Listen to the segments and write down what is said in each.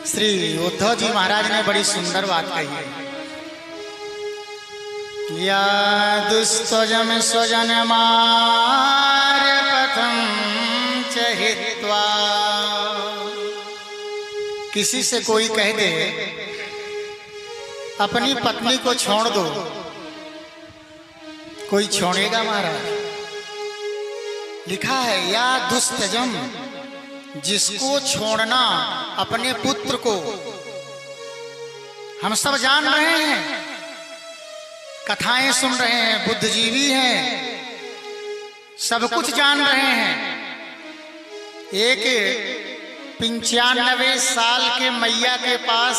श्री उद्धव जी महाराज ने बड़ी सुंदर बात कही है। या दुस्तजम स्वजन मार पथम चहित्वा। किसी से कोई कह दे अपनी पत्नी को छोड़ दो, कोई छोड़ेगा महाराज? लिखा है या दुस्तजम, जिसको छोड़ना अपने पुत्र को। हम सब जान रहे हैं, कथाएं सुन रहे हैं, बुद्धिजीवी हैं, सब कुछ जान रहे हैं। एक 95 साल के मैया के पास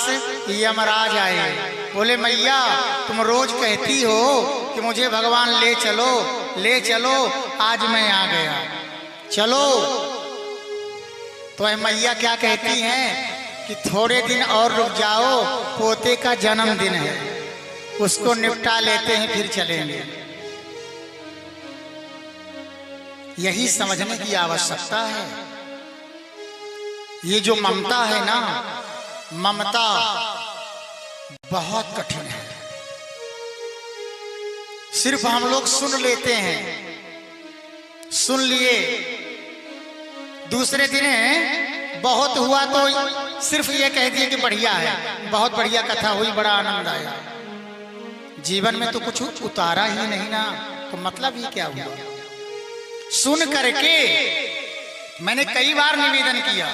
यमराज आए, बोले मैया तुम रोज कहती हो कि मुझे भगवान ले चलो ले चलो, आज मैं आ गया, चलो। तो मैया क्या कहती हैं कि थोड़े दिन और रुक जाओ, पोते का जन्मदिन है, उसको निपटा लेते हैं फिर चलेंगे। यही समझने की आवश्यकता है। ये जो ममता है ना, ममता बहुत कठिन है। सिर्फ हम लोग सुन लेते हैं, सुन लिए, दूसरे दिन बहुत हुआ तो सिर्फ ये कह दिए कि बढ़िया है, बहुत बढ़िया कथा हुई, बड़ा आनंद आया। जीवन में तो कुछ उतारा ही नहीं ना, तो मतलब ही क्या हुआ? सुन करके मैंने कई बार निवेदन किया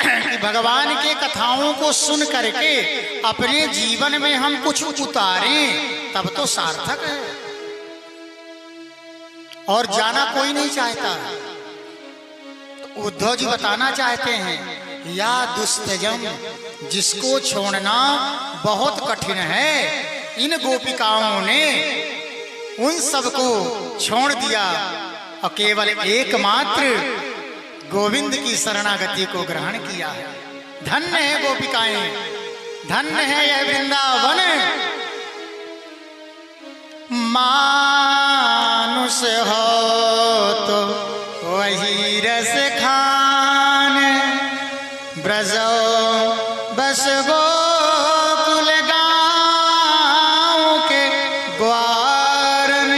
कि भगवान के कथाओं को सुन करके अपने जीवन में हम कुछ उतारें, तब तो सार्थक है। और जाना कोई नहीं चाहता। तो उद्धव जी बताना चाहते हैं या दुस्तजम, जिसको छोड़ना बहुत कठिन है। इन गोपिकाओं ने उन सबको छोड़ दिया और केवल एकमात्र गोविंद की शरणागति को ग्रहण किया है। धन्य है गोपिकाएं, धन्य है यह वृंदावन। मानुष हो तो वही रस खान, ब्रजो बस गोकुल गाँव के ग्वारन।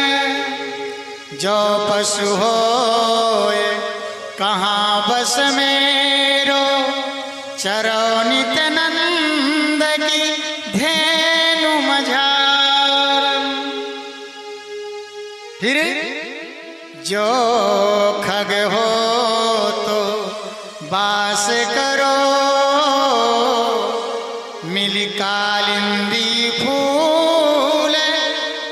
जो पशु हो कहाँ बस मेरो, चरो नित नंद की धेनु मझार। फिर जो खग हो तो बास करो, मिली कालिंदी फूल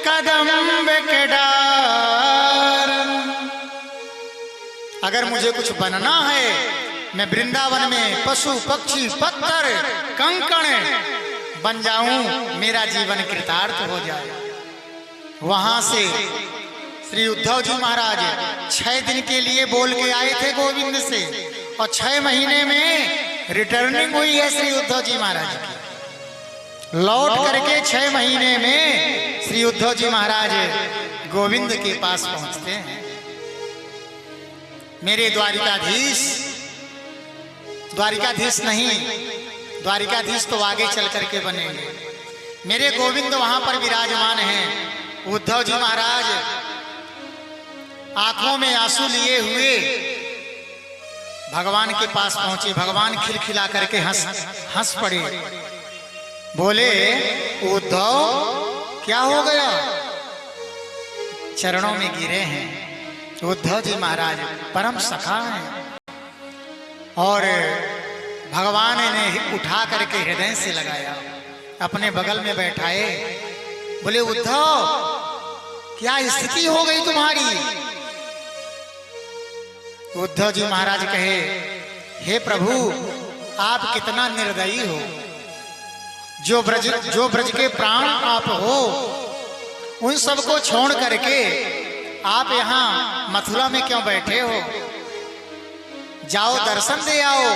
कदम्ब के डार। अगर मुझे कुछ बनना है, मैं वृंदावन में पशु पक्षी पत्थर कंकण बन जाऊं, मेरा जीवन कृतार्थ हो जाए। वहां से श्री उद्धव जी महाराज 6 दिन के लिए बोल के आए थे गोविंद से, और 6 महीने में रिटर्निंग हुई है श्री उद्धव जी महाराज की। लौट करके 6 महीने में श्री उद्धव जी महाराज गोविंद के पास पहुंचते हैं। मेरे द्वारिकाधीश, द्वारिकाधीश नहीं, द्वारिकाधीश तो आगे चल करके बनेंगे। मेरे गोविंद वहां पर विराजमान हैं। उद्धव जी महाराज आंखों में आंसू लिए हुए भगवान के पास पहुंचे। भगवान खिलखिला करके हंस पड़े, बोले उद्धव क्या हो गया? चरणों में गिरे हैं। उद्धव जी महाराज परम सखा हैं, और भगवान ने उठा करके हृदय से लगाया, अपने बगल में बैठाए। बोले उद्धव क्या स्थिति हो गई तुम्हारी? उद्धव जी महाराज कहे हे प्रभु, आप कितना निर्दयी हो। जो ब्रज के प्राण आप हो, उन सबको छोड़ करके आप यहाँ मथुरा में क्यों बैठे हो? जाओ दर्शन दे आओ।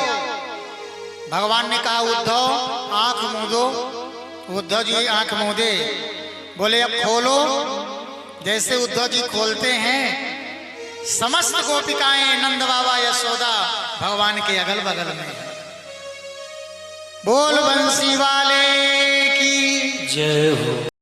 भगवान ने कहा उद्धव आंख मूंदो। उद्धव जी आंख मूंदे, बोले अब खोलो। जैसे उद्धव जी खोलते हैं, समस्त गोपिकाएं नंद बाबा यशोदा भगवान के अगल बगल में। बोल बंसी वाले की जय हो।